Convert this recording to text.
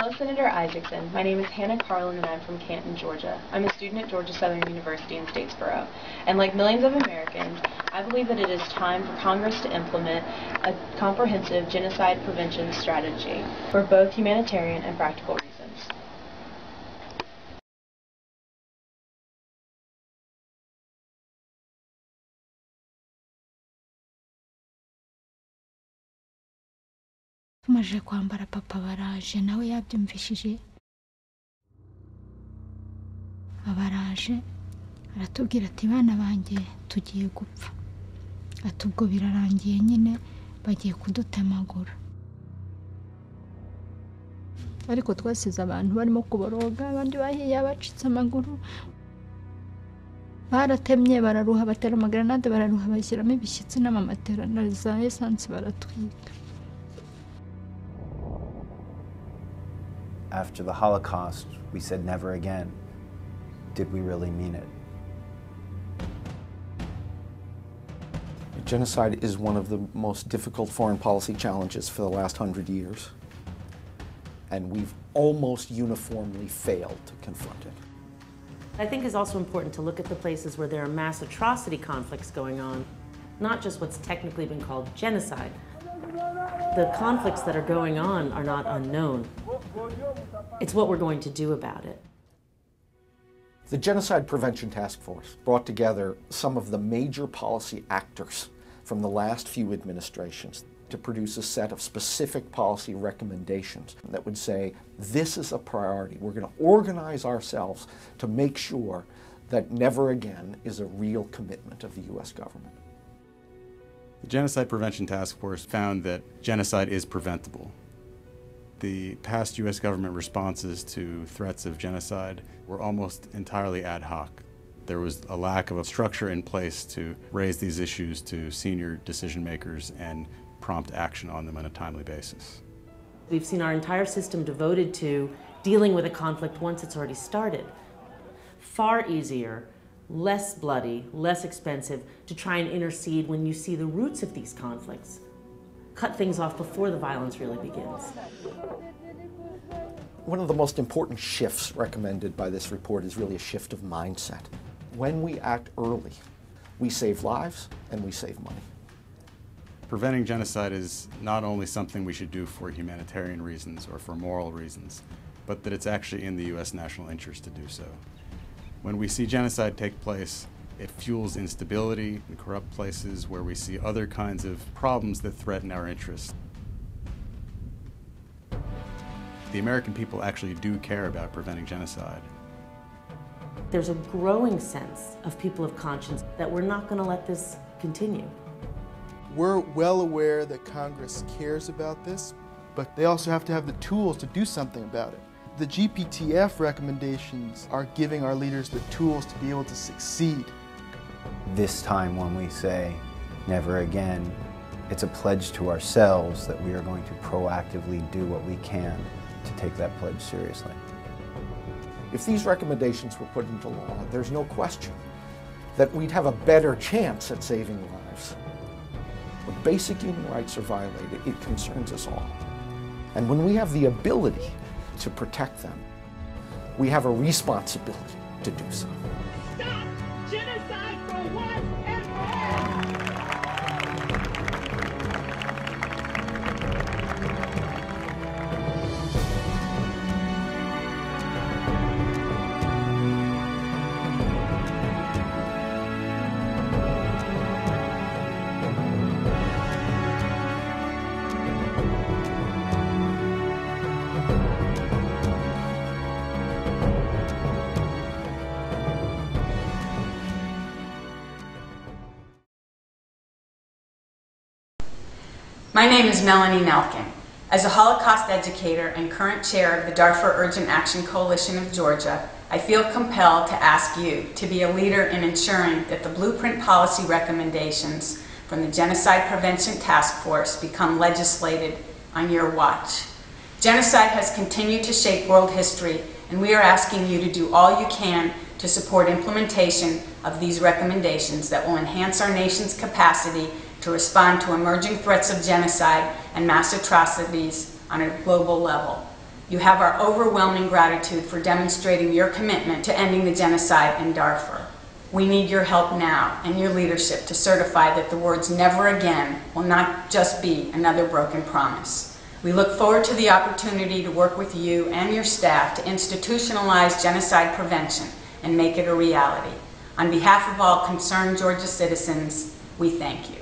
Hello, Senator Isakson. My name is Hannah Carlin and I'm from Canton, Georgia. I'm a student at Georgia Southern University in Statesboro. And like millions of Americans, I believe that it is time for Congress to implement a comprehensive genocide prevention strategy for both humanitarian and practical reasons. tumaze kwambara papa baraje nawe yabyumvishije abaraje aratubwira ati bana banjye tugiye gupfa ati ubwo birarangiye nyine bagiye kudutemagura ariko twasize abantu barimo kuboroga abandi bahiye abacitse amaguru baratemye bararuha batera amagranade bararuha bashyiramo ibishyitsi n'amamatera na za essence baratwika. After the Holocaust, we said never again. Did we really mean it? Genocide is one of the most difficult foreign policy challenges for the last 100 years. And we've almost uniformly failed to confront it. I think it's also important to look at the places where there are mass atrocity conflicts going on, not just what's technically been called genocide. The conflicts that are going on are not unknown. It's what we're going to do about it. The Genocide Prevention Task Force brought together some of the major policy actors from the last few administrations to produce a set of specific policy recommendations that would say, this is a priority. We're going to organize ourselves to make sure that never again is a real commitment of the U.S. government. The Genocide Prevention Task Force found that genocide is preventable. The past U.S. government responses to threats of genocide were almost entirely ad hoc. There was a lack of a structure in place to raise these issues to senior decision makers and prompt action on them on a timely basis. We've seen our entire system devoted to dealing with a conflict once it's already started. Far easier, less bloody, less expensive to try and intercede when you see the roots of these conflicts. Cut things off before the violence really begins. One of the most important shifts recommended by this report is really a shift of mindset. When we act early, we save lives and we save money. Preventing genocide is not only something we should do for humanitarian reasons or for moral reasons, but that it's actually in the U.S. national interest to do so. When we see genocide take place, it fuels instability in corrupt places where we see other kinds of problems that threaten our interests. The American people actually do care about preventing genocide. There's a growing sense of people of conscience that we're not going to let this continue. We're well aware that Congress cares about this, but they also have to have the tools to do something about it. The GPTF recommendations are giving our leaders the tools to be able to succeed. This time when we say never again, it's a pledge to ourselves that we are going to proactively do what we can to take that pledge seriously. If these recommendations were put into law, there's no question that we'd have a better chance at saving lives. When basic human rights are violated, it concerns us all. And when we have the ability to protect them, we have a responsibility to do so. Stop genocide for once and for all! My name is Melanie Nelkin. As a Holocaust educator and current chair of the Darfur Urgent Action Coalition of Georgia, I feel compelled to ask you to be a leader in ensuring that the blueprint policy recommendations from the Genocide Prevention Task Force become legislated on your watch. Genocide has continued to shape world history, and we are asking you to do all you can to support implementation of these recommendations that will enhance our nation's capacity to respond to emerging threats of genocide and mass atrocities on a global level. You have our overwhelming gratitude for demonstrating your commitment to ending the genocide in Darfur. We need your help now and your leadership to certify that the words "never again" will not just be another broken promise. We look forward to the opportunity to work with you and your staff to institutionalize genocide prevention and make it a reality. On behalf of all concerned Georgia citizens, we thank you.